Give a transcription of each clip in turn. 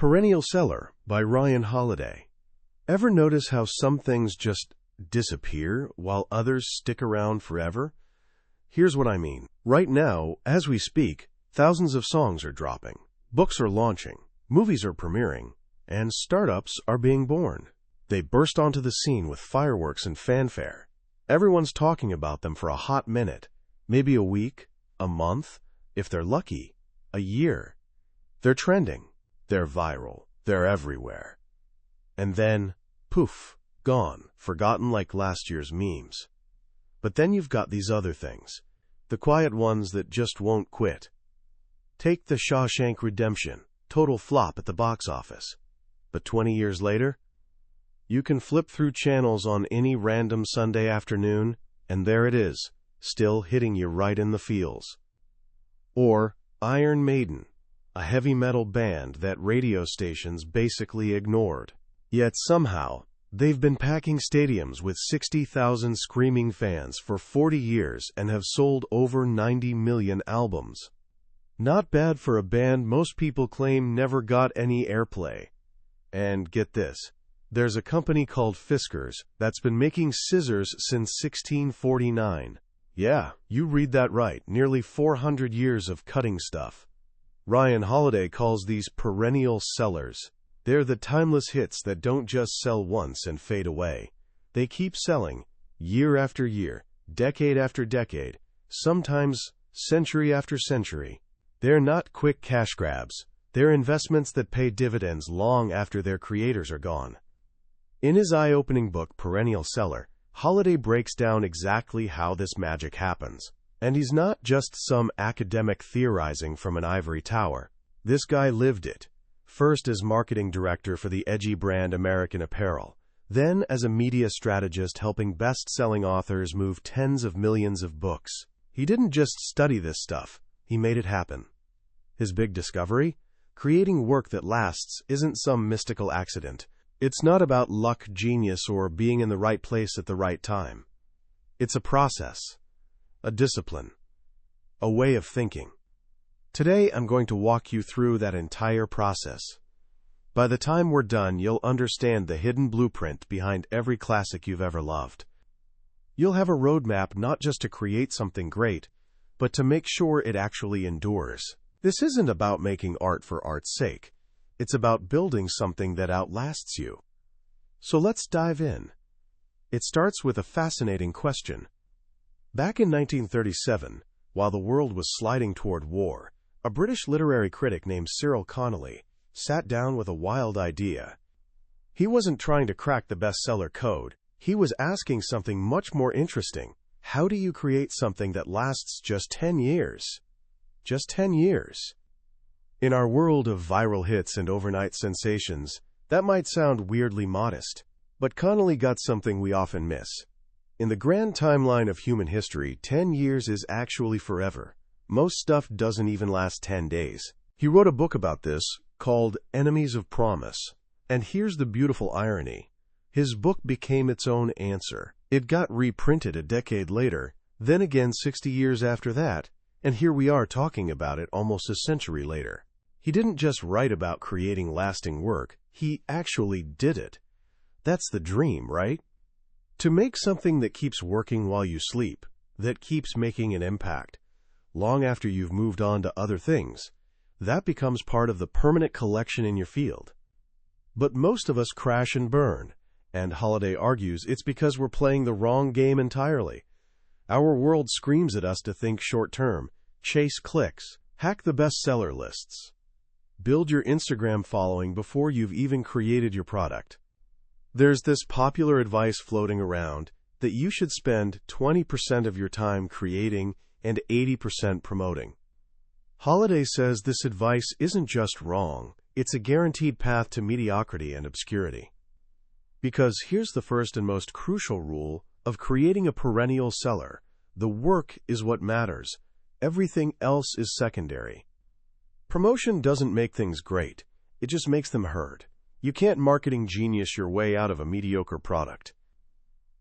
Perennial Seller by Ryan Holiday. Ever notice how some things just disappear while others stick around forever? Here's what I mean. Right now, as we speak, thousands of songs are dropping, books are launching, movies are premiering, and startups are being born. They burst onto the scene with fireworks and fanfare. Everyone's talking about them for a hot minute, maybe a week, a month, if they're lucky, a year. They're trending. They're viral. They're everywhere. And then, poof, gone, forgotten like last year's memes. But then you've got these other things, the quiet ones that just won't quit. Take The Shawshank Redemption, total flop at the box office. But 20 years later, you can flip through channels on any random Sunday afternoon, and there it is, still hitting you right in the feels. Or Iron Maiden, a heavy metal band that radio stations basically ignored. Yet somehow, they've been packing stadiums with 60,000 screaming fans for 40 years and have sold over 90 million albums. Not bad for a band most people claim never got any airplay. And get this, there's a company called Fiskars that's been making scissors since 1649. Yeah, you read that right, nearly 400 years of cutting stuff. Ryan Holiday calls these perennial sellers. They're the timeless hits that don't just sell once and fade away. They keep selling, year after year, decade after decade, sometimes century after century. They're not quick cash grabs. They're investments that pay dividends long after their creators are gone. In his eye-opening book, Perennial Seller, Holiday breaks down exactly how this magic happens. And he's not just some academic theorizing from an ivory tower. This guy lived it. First as marketing director for the edgy brand American Apparel, then as a media strategist helping best-selling authors move tens of millions of books. He didn't just study this stuff, he made it happen. His big discovery? Creating work that lasts isn't some mystical accident. It's not about luck, genius, or being in the right place at the right time. It's a process. A discipline, a way of thinking. Today, I'm going to walk you through that entire process. By the time we're done, you'll understand the hidden blueprint behind every classic you've ever loved. You'll have a roadmap not just to create something great, but to make sure it actually endures. This isn't about making art for art's sake. It's about building something that outlasts you. So let's dive in. It starts with a fascinating question. Back in 1937, while the world was sliding toward war, a British literary critic named Cyril Connolly sat down with a wild idea. He wasn't trying to crack the bestseller code. He was asking something much more interesting. How do you create something that lasts just 10 years? Just 10 years. In our world of viral hits and overnight sensations, that might sound weirdly modest. But Connolly got something we often miss. In the grand timeline of human history, 10 years is actually forever. Most stuff doesn't even last 10 days. He wrote a book about this called Enemies of Promise. And here's the beautiful irony. His book became its own answer. It got reprinted a decade later, then again 60 years after that, and here we are talking about it almost a century later. He didn't just write about creating lasting work, he actually did it. That's the dream, right? To make something that keeps working while you sleep, that keeps making an impact, long after you've moved on to other things, that becomes part of the permanent collection in your field. But most of us crash and burn, and Holiday argues it's because we're playing the wrong game entirely. Our world screams at us to think short-term, chase clicks, hack the bestseller lists, build your Instagram following before you've even created your product. There's this popular advice floating around that you should spend 20% of your time creating and 80% promoting. Holiday says this advice isn't just wrong, it's a guaranteed path to mediocrity and obscurity. Because here's the first and most crucial rule of creating a perennial seller. The work is what matters. Everything else is secondary. Promotion doesn't make things great. It just makes them heard. You can't marketing genius your way out of a mediocre product.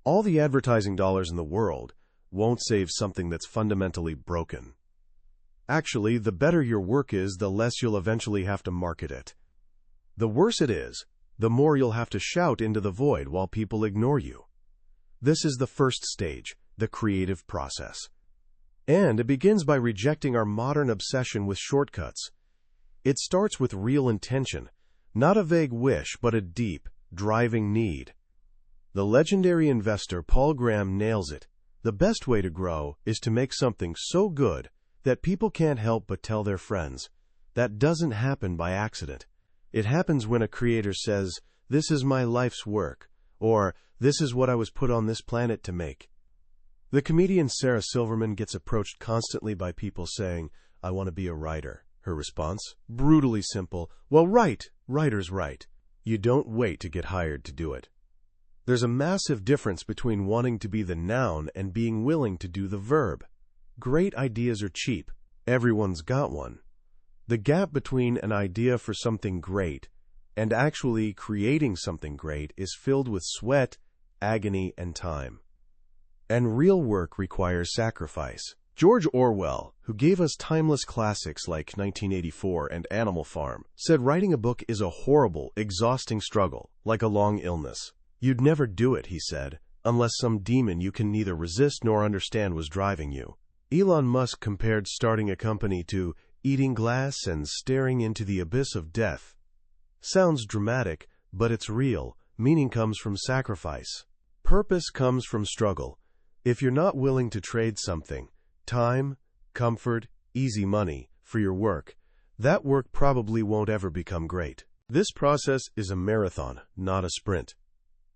All the advertising dollars in the world won't save something that's fundamentally broken. Actually, the better your work is, the less you'll eventually have to market it. The worse it is, the more you'll have to shout into the void while people ignore you. This is the first stage, the creative process. And it begins by rejecting our modern obsession with shortcuts. It starts with real intention, not a vague wish, but a deep, driving need. The legendary investor Paul Graham nails it. The best way to grow is to make something so good that people can't help but tell their friends. That doesn't happen by accident. It happens when a creator says, "This is my life's work," or "This is what I was put on this planet to make." The comedian Sarah Silverman gets approached constantly by people saying, "I want to be a writer." Her response? Brutally simple. "Well, writers write." You don't wait to get hired to do it. There's a massive difference between wanting to be the noun and being willing to do the verb. Great ideas are cheap. Everyone's got one. The gap between an idea for something great and actually creating something great is filled with sweat, agony, and time. And real work requires sacrifice. George Orwell, who gave us timeless classics like 1984 and Animal Farm, said writing a book is a horrible, exhausting struggle, like a long illness. You'd never do it, he said, unless some demon you can neither resist nor understand was driving you. Elon Musk compared starting a company to eating glass and staring into the abyss of death. Sounds dramatic, but it's real. Meaning comes from sacrifice. Purpose comes from struggle. If you're not willing to trade something, time, comfort, easy money, for your work, that work probably won't ever become great. This process is a marathon, not a sprint.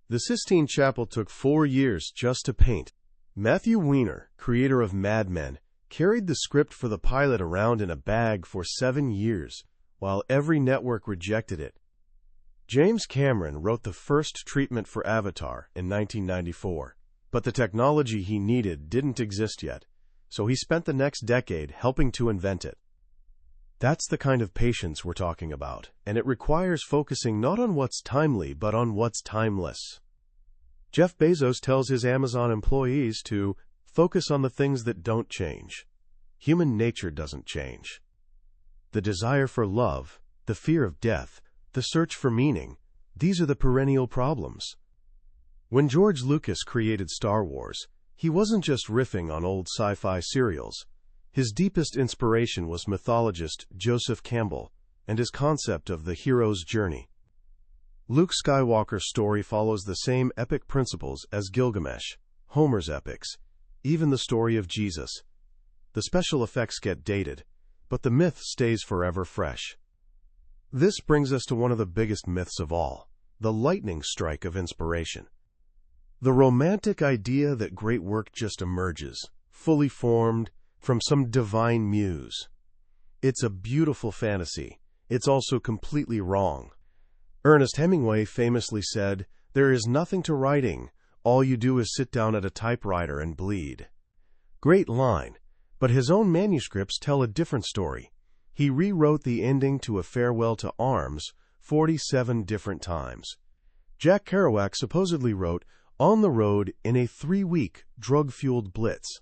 The Sistine Chapel took 4 years just to paint. Matthew Weiner, creator of Mad Men, carried the script for the pilot around in a bag for 7 years, while every network rejected it. James Cameron wrote the first treatment for Avatar in 1994, but the technology he needed didn't exist yet, so he spent the next decade helping to invent it. That's the kind of patience we're talking about, and it requires focusing not on what's timely, but on what's timeless. Jeff Bezos tells his Amazon employees to focus on the things that don't change. Human nature doesn't change. The desire for love, the fear of death, the search for meaning, these are the perennial problems. When George Lucas created Star Wars, he wasn't just riffing on old sci-fi serials. His deepest inspiration was mythologist Joseph Campbell and his concept of the hero's journey. Luke Skywalker's story follows the same epic principles as Gilgamesh, Homer's epics, even the story of Jesus. The special effects get dated, but the myth stays forever fresh. This brings us to one of the biggest myths of all, the lightning strike of inspiration. The romantic idea that great work just emerges, fully formed, from some divine muse. It's a beautiful fantasy. It's also completely wrong. Ernest Hemingway famously said, "There is nothing to writing. All you do is sit down at a typewriter and bleed." Great line, but his own manuscripts tell a different story. He rewrote the ending to A Farewell to Arms 47 different times. Jack Kerouac supposedly wrote On the Road in a 3-week drug-fueled blitz.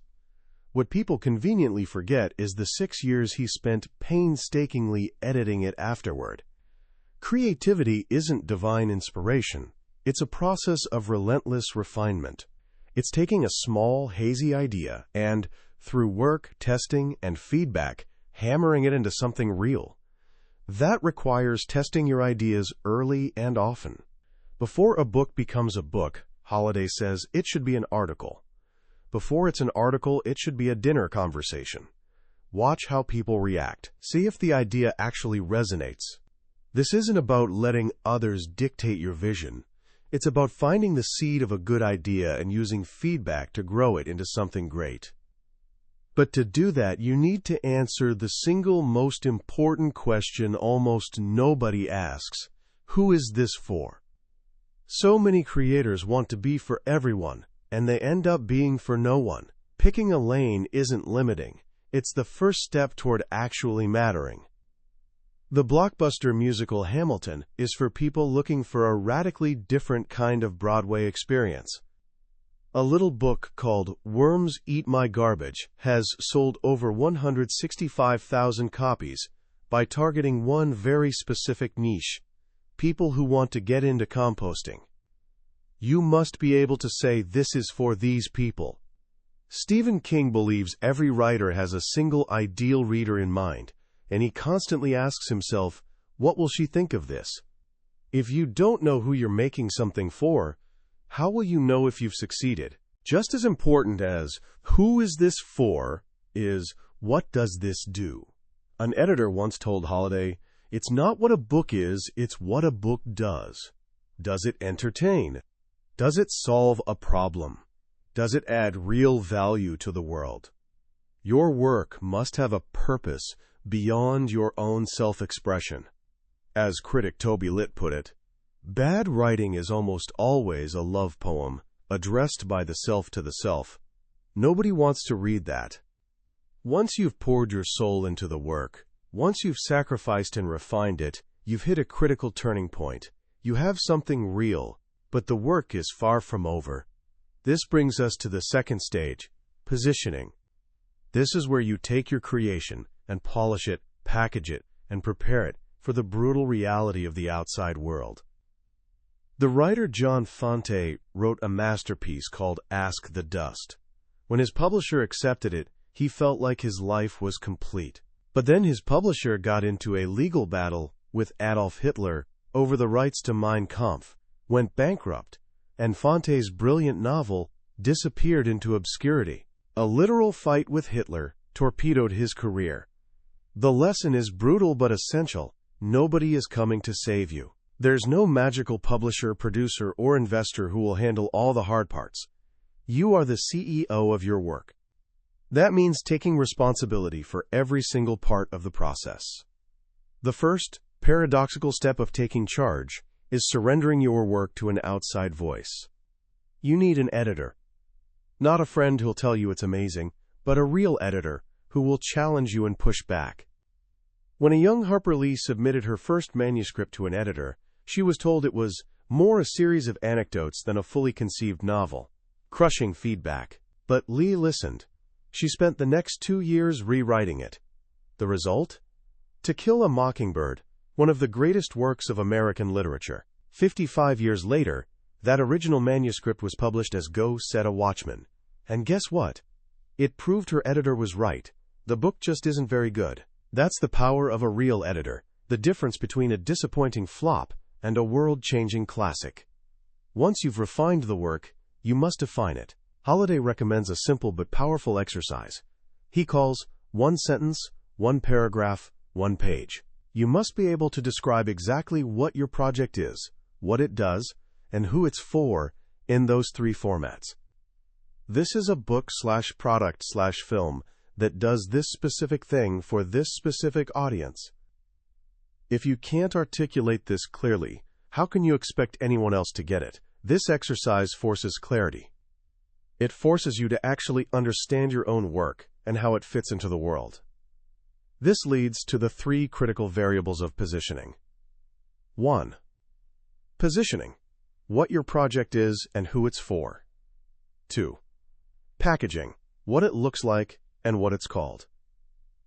What people conveniently forget is the 6 years he spent painstakingly editing it afterward. Creativity isn't divine inspiration. It's a process of relentless refinement. It's taking a small, hazy idea and, through work, testing, and feedback, hammering it into something real. That requires testing your ideas early and often. Before a book becomes a book, Holiday says, it should be an article. Before it's an article, it should be a dinner conversation. Watch how people react. See if the idea actually resonates. This isn't about letting others dictate your vision. It's about finding the seed of a good idea and using feedback to grow it into something great. But to do that, you need to answer the single most important question almost nobody asks. Who is this for? So many creators want to be for everyone, and they end up being for no one. Picking a lane isn't limiting. It's the first step toward actually mattering. The blockbuster musical Hamilton is for people looking for a radically different kind of Broadway experience. A little book called Worms Eat My Garbage has sold over 165,000 copies by targeting one very specific niche: people who want to get into composting. You must be able to say this is for these people. Stephen King believes every writer has a single ideal reader in mind, and he constantly asks himself, what will she think of this? If you don't know who you're making something for, how will you know if you've succeeded? Just as important as who is this for is what does this do? An editor once told Holiday, it's not what a book is, it's what a book does. Does it entertain? Does it solve a problem? Does it add real value to the world? Your work must have a purpose beyond your own self-expression. As critic Toby Litt put it, bad writing is almost always a love poem addressed by the self to the self. Nobody wants to read that. Once you've poured your soul into the work, once you've sacrificed and refined it, you've hit a critical turning point. You have something real, but the work is far from over. This brings us to the second stage, positioning. This is where you take your creation and polish it, package it, and prepare it for the brutal reality of the outside world. The writer John Fante wrote a masterpiece called Ask the Dust. When his publisher accepted it, he felt like his life was complete. But then his publisher got into a legal battle with Adolf Hitler over the rights to Mein Kampf, went bankrupt, and Fante's brilliant novel disappeared into obscurity. A literal fight with Hitler torpedoed his career. The lesson is brutal but essential. Nobody is coming to save you. There's no magical publisher, producer, or investor who will handle all the hard parts. You are the CEO of your work. That means taking responsibility for every single part of the process. The first, paradoxical step of taking charge is surrendering your work to an outside voice. You need an editor. Not a friend who'll tell you it's amazing, but a real editor who will challenge you and push back. When a young Harper Lee submitted her first manuscript to an editor, she was told it was more a series of anecdotes than a fully conceived novel. Crushing feedback. But Lee listened. She spent the next 2 years rewriting it. The result? To Kill a Mockingbird, one of the greatest works of American literature. 55 years later, that original manuscript was published as Go Set a Watchman. And guess what? It proved her editor was right. The book just isn't very good. That's the power of a real editor, the difference between a disappointing flop and a world-changing classic. Once you've refined the work, you must define it. Holiday recommends a simple but powerful exercise. He calls one sentence, one paragraph, one page. You must be able to describe exactly what your project is, what it does, and who it's for in those 3 formats. This is a book/product/film that does this specific thing for this specific audience. If you can't articulate this clearly, how can you expect anyone else to get it? This exercise forces clarity. It forces you to actually understand your own work and how it fits into the world. This leads to the 3 critical variables of positioning. 1. Positioning. What your project is and who it's for. 2. Packaging. What it looks like and what it's called.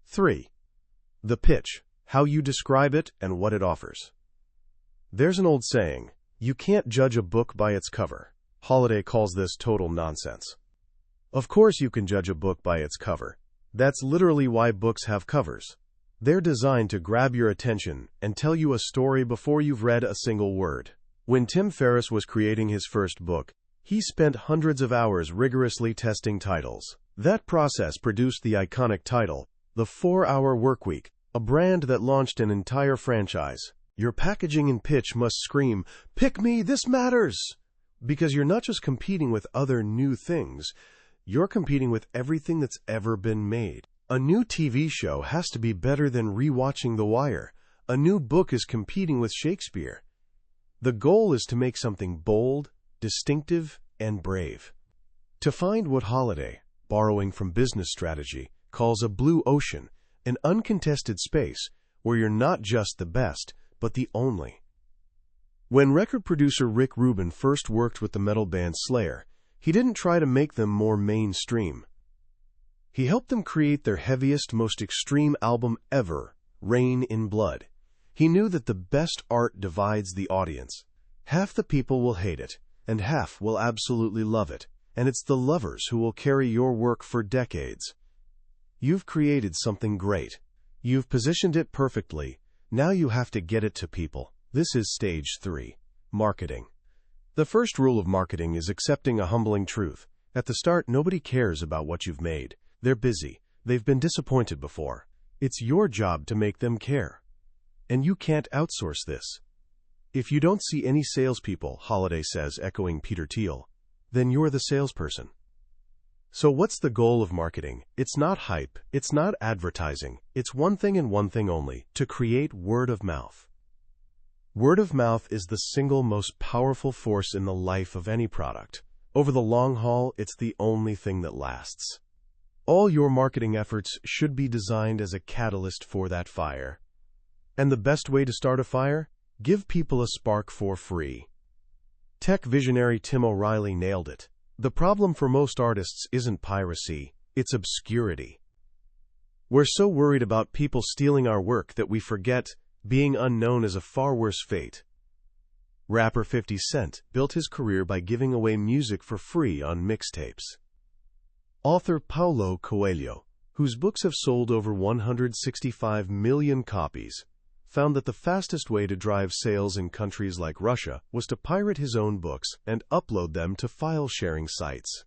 3. The pitch. How you describe it and what it offers. There's an old saying, you can't judge a book by its cover. Holiday calls this total nonsense. Of course you can judge a book by its cover. That's literally why books have covers. They're designed to grab your attention and tell you a story before you've read a single word. When Tim Ferriss was creating his first book, he spent hundreds of hours rigorously testing titles. That process produced the iconic title, The 4-Hour Workweek, a brand that launched an entire franchise. Your packaging and pitch must scream, "Pick me, this matters!" Because you're not just competing with other new things, you're competing with everything that's ever been made. A new TV show has to be better than rewatching The Wire. A new book is competing with Shakespeare. The goal is to make something bold, distinctive, and brave. To find what Holiday, borrowing from business strategy, calls a blue ocean, an uncontested space where you're not just the best, but the only. When record producer Rick Rubin first worked with the metal band Slayer, he didn't try to make them more mainstream. He helped them create their heaviest, most extreme album ever, Rain in Blood. He knew that the best art divides the audience. Half the people will hate it, and half will absolutely love it, and it's the lovers who will carry your work for decades. You've created something great. You've positioned it perfectly. Now you have to get it to people. This is stage 3, marketing. The first rule of marketing is accepting a humbling truth. At the start, nobody cares about what you've made. They're busy. They've been disappointed before. It's your job to make them care. And you can't outsource this. If you don't see any salespeople, Holiday says, echoing Peter Thiel, then you're the salesperson. So what's the goal of marketing? It's not hype. It's not advertising. It's one thing and one thing only: to create word of mouth. Word of mouth is the single most powerful force in the life of any product. Over the long haul, it's the only thing that lasts. All your marketing efforts should be designed as a catalyst for that fire. And the best way to start a fire? Give people a spark for free. Tech visionary Tim O'Reilly nailed it. The problem for most artists isn't piracy, it's obscurity. We're so worried about people stealing our work that we forget being unknown is a far worse fate. Rapper 50 Cent built his career by giving away music for free on mixtapes. Author Paulo Coelho, whose books have sold over 165 million copies, found that the fastest way to drive sales in countries like Russia was to pirate his own books and upload them to file-sharing sites.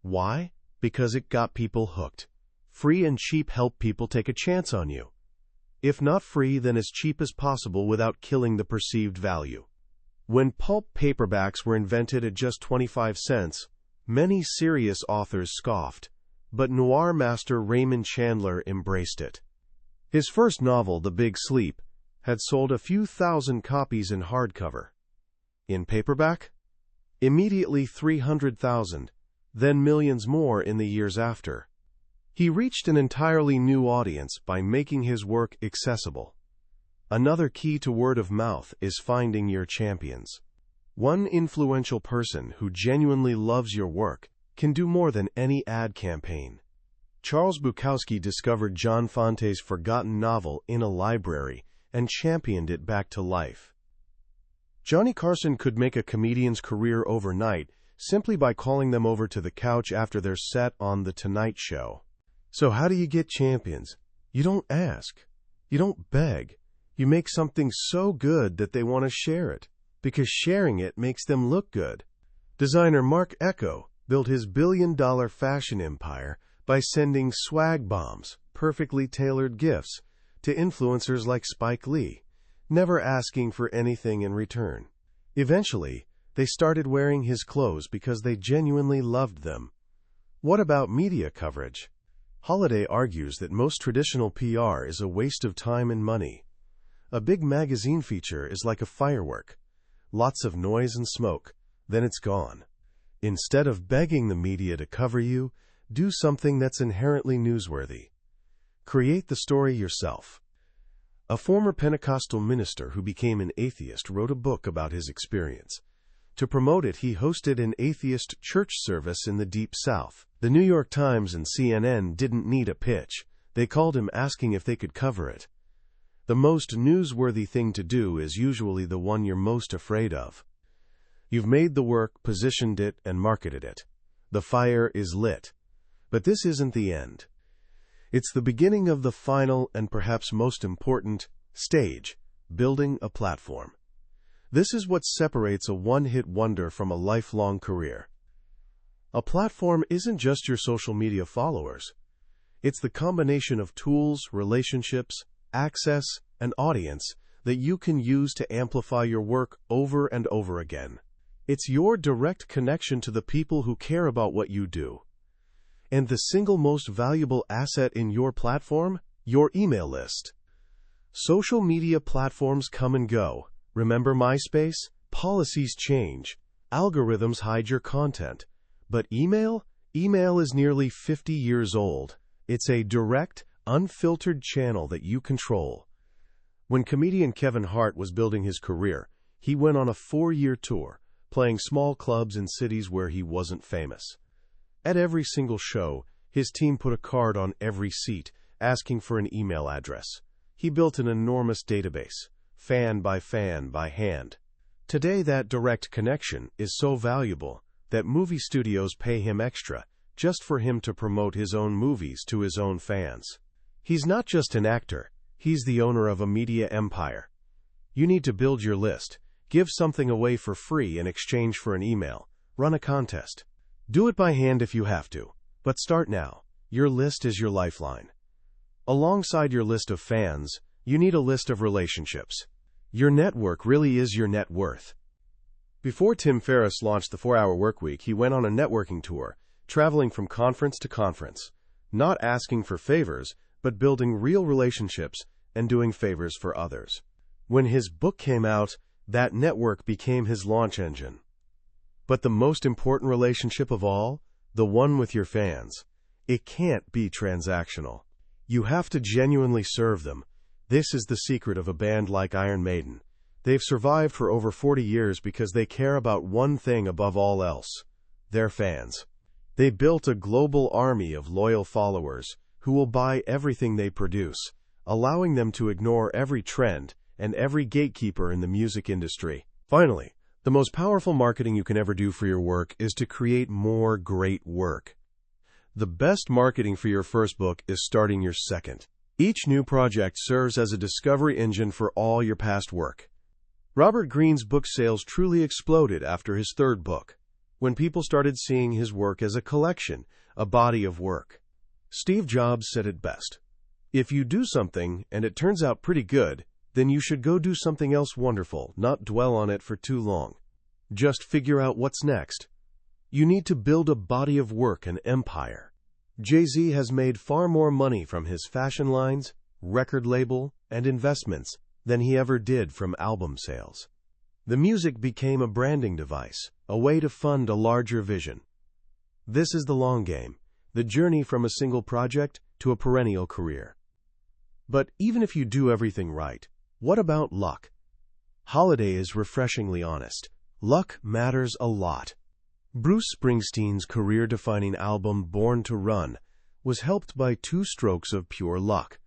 Why? Because it got people hooked. Free and cheap help people take a chance on you. If not free, then as cheap as possible without killing the perceived value. When pulp paperbacks were invented at just 25 cents, many serious authors scoffed, but noir master Raymond Chandler embraced it. His first novel, The Big Sleep, had sold a few thousand copies in hardcover. In paperback? Immediately 300,000, then millions more in the years after. He reached an entirely new audience by making his work accessible. Another key to word of mouth is finding your champions. One influential person who genuinely loves your work can do more than any ad campaign. Charles Bukowski discovered John Fonte's forgotten novel in a library and championed it back to life. Johnny Carson could make a comedian's career overnight simply by calling them over to the couch after their set on The Tonight Show. So how do you get champions? You don't ask. You don't beg. You make something so good that they want to share it, because sharing it makes them look good. Designer Marc Ecko built his billion-dollar fashion empire by sending swag bombs, perfectly tailored gifts, to influencers like Spike Lee, never asking for anything in return. Eventually, they started wearing his clothes because they genuinely loved them. What about media coverage? Holiday argues that most traditional PR is a waste of time and money. A big magazine feature is like a firework. Lots of noise and smoke, then it's gone. Instead of begging the media to cover you, do something that's inherently newsworthy. Create the story yourself. A former Pentecostal minister who became an atheist wrote a book about his experience. To promote it, he hosted an atheist church service in the Deep South. The New York Times and CNN didn't need a pitch. They called him asking if they could cover it. The most newsworthy thing to do is usually the one you're most afraid of. You've made the work, positioned it, and marketed it. The fire is lit. But this isn't the end. It's the beginning of the final and perhaps most important stage, building a platform. This is what separates a one-hit wonder from a lifelong career. A platform isn't just your social media followers. It's the combination of tools, relationships, access, and audience that you can use to amplify your work over and over again. It's your direct connection to the people who care about what you do. And the single most valuable asset in your platform? Your email list. Social media platforms come and go. Remember MySpace? Policies change. Algorithms hide your content. But email? Email is nearly 50 years old. It's a direct, unfiltered channel that you control. When comedian Kevin Hart was building his career, he went on a 4-year tour, playing small clubs in cities where he wasn't famous. At every single show, his team put a card on every seat, asking for an email address. He built an enormous database, fan by fan by hand. Today that direct connection is so valuable that movie studios pay him extra just for him to promote his own movies to his own fans. He's not just an actor, he's the owner of a media empire. You need to build your list, give something away for free in exchange for an email, run a contest. Do it by hand if you have to, but start now. Your list is your lifeline. Alongside your list of fans, you need a list of relationships. Your network really is your net worth. Before Tim Ferriss launched the 4-Hour Workweek, he went on a networking tour, traveling from conference to conference, not asking for favors, but building real relationships and doing favors for others. When his book came out, that network became his launch engine. But the most important relationship of all, the one with your fans, it can't be transactional. You have to genuinely serve them. This is the secret of a band like Iron Maiden. They've survived for over 40 years because they care about one thing above all else: their fans. They built a global army of loyal followers who will buy everything they produce, allowing them to ignore every trend and every gatekeeper in the music industry. Finally, the most powerful marketing you can ever do for your work is to create more great work. The best marketing for your first book is starting your second. Each new project serves as a discovery engine for all your past work. Robert Greene's book sales truly exploded after his third book, when people started seeing his work as a collection, a body of work. Steve Jobs said it best: "If you do something and it turns out pretty good, then you should go do something else wonderful, not dwell on it for too long. Just figure out what's next." You need to build a body of work, an empire. Jay-Z has made far more money from his fashion lines, record label, and investments than he ever did from album sales. The music became a branding device, a way to fund a larger vision. This is the long game, the journey from a single project to a perennial career. But even if you do everything right, what about luck? Holiday is refreshingly honest. Luck matters a lot. Bruce Springsteen's career-defining album Born to Run was helped by 2 strokes of pure luck.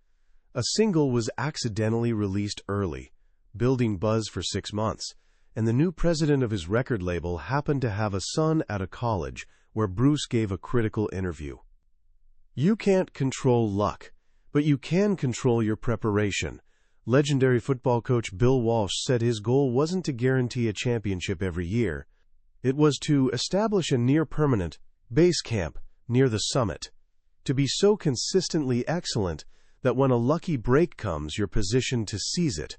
A single was accidentally released early, building buzz for 6 months, and the new president of his record label happened to have a son at a college where Bruce gave a critical interview. You can't control luck, but you can control your preparation. Legendary football coach Bill Walsh said his goal wasn't to guarantee a championship every year. It was to establish a near-permanent base camp near the summit, to be so consistently excellent that when a lucky break comes, you're positioned to seize it.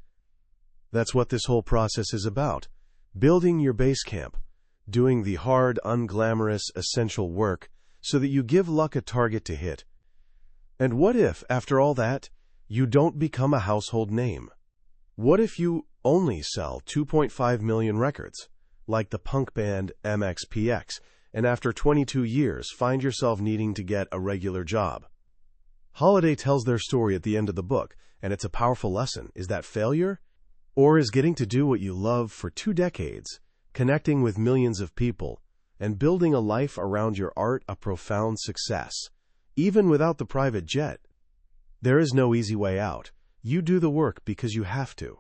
That's what this whole process is about: building your base camp, doing the hard, unglamorous, essential work so that you give luck a target to hit. And what if, after all that, you don't become a household name? What if you only sell 2.5 million records, like the punk band MXPX, and after 22 years find yourself needing to get a regular job? Holiday tells their story at the end of the book, and it's a powerful lesson. Is that failure? Or is getting to do what you love for 2 decades, connecting with millions of people, and building a life around your art a profound success, even without the private jet? There is no easy way out. You do the work because you have to.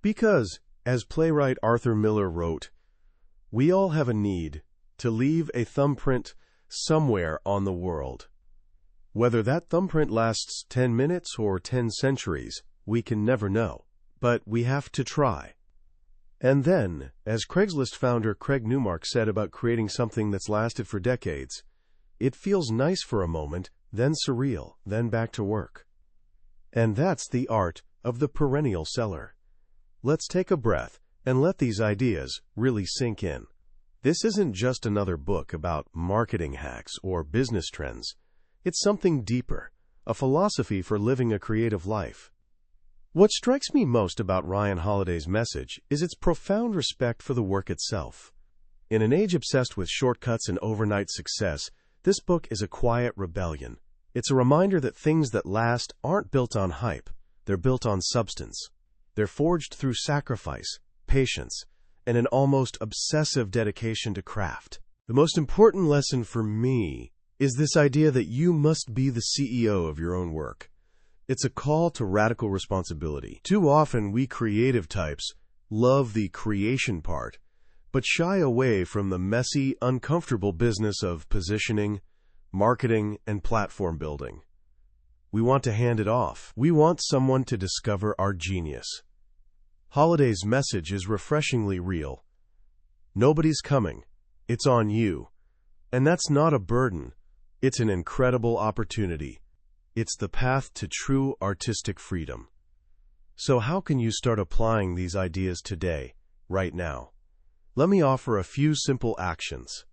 Because, as playwright Arthur Miller wrote, we all have a need to leave a thumbprint somewhere on the world. Whether that thumbprint lasts 10 minutes or 10 centuries, we can never know. But we have to try. And then, as Craigslist founder Craig Newmark said about creating something that's lasted for decades, it feels nice for a moment, then surreal, then back to work. And that's the art of the perennial seller. Let's take a breath and let these ideas really sink in. This isn't just another book about marketing hacks or business trends. It's something deeper, a philosophy for living a creative life. What strikes me most about Ryan Holiday's message is its profound respect for the work itself. In an age obsessed with shortcuts and overnight success, this book is a quiet rebellion. It's a reminder that things that last aren't built on hype. They're built on substance. They're forged through sacrifice, patience, and an almost obsessive dedication to craft. The most important lesson for me is this idea that you must be the CEO of your own work. It's a call to radical responsibility. Too often, we creative types love the creation part, but shy away from the messy, uncomfortable business of positioning, marketing, and platform building. We want to hand it off. We want someone to discover our genius. Holiday's message is refreshingly real. Nobody's coming. It's on you. And that's not a burden. It's an incredible opportunity. It's the path to true artistic freedom. So how can you start applying these ideas today, right now? Let me offer a few simple actions.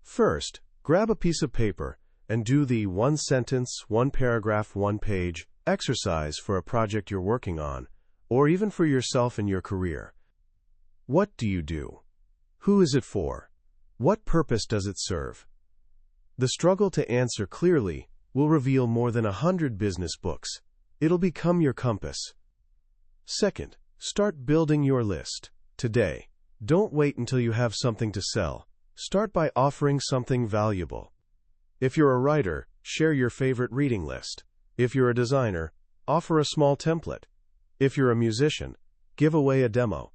First, grab a piece of paper and do the one sentence, one paragraph, one page exercise for a project you're working on, or even for yourself and your career. What do you do? Who is it for? What purpose does it serve? The struggle to answer clearly will reveal more than 100 business books. It'll become your compass. Second, start building your list today. Don't wait until you have something to sell. Start by offering something valuable. If you're a writer, share your favorite reading list. If you're a designer, offer a small template. If you're a musician, give away a demo.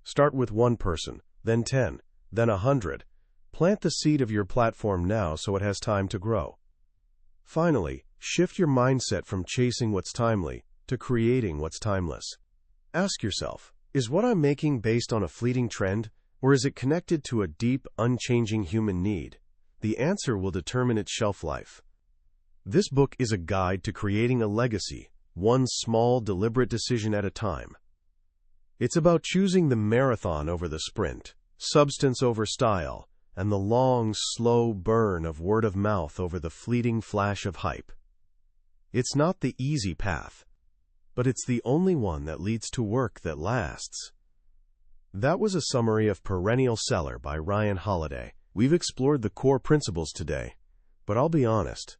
Start with one person, then 10, then 100. Plant the seed of your platform now so it has time to grow. Finally, shift your mindset from chasing what's timely to creating what's timeless. Ask yourself, is what I'm making based on a fleeting trend, or is it connected to a deep, unchanging human need? The answer will determine its shelf life. This book is a guide to creating a legacy, one small, deliberate decision at a time. It's about choosing the marathon over the sprint, substance over style, and the long, slow burn of word of mouth over the fleeting flash of hype. It's not the easy path, but it's the only one that leads to work that lasts. That was a summary of Perennial Seller by Ryan Holiday. We've explored the core principles today, but I'll be honest.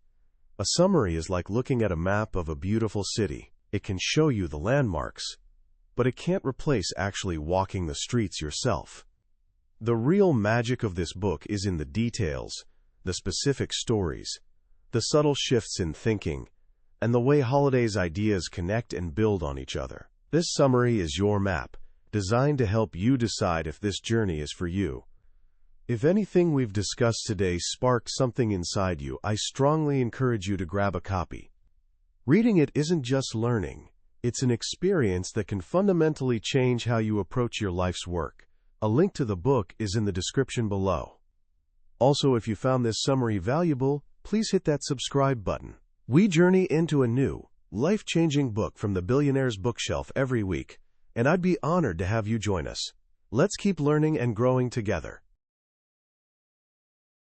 A summary is like looking at a map of a beautiful city. It can show you the landmarks, but it can't replace actually walking the streets yourself. The real magic of this book is in the details, the specific stories, the subtle shifts in thinking, and the way Holiday's ideas connect and build on each other. This summary is your map, designed to help you decide if this journey is for you. If anything we've discussed today sparked something inside you, I strongly encourage you to grab a copy. Reading it isn't just learning, it's an experience that can fundamentally change how you approach your life's work. A link to the book is in the description below. Also, if you found this summary valuable, please hit that subscribe button. We journey into a new, life-changing book from the Billionaire's Bookshelf every week, and I'd be honored to have you join us. Let's keep learning and growing together.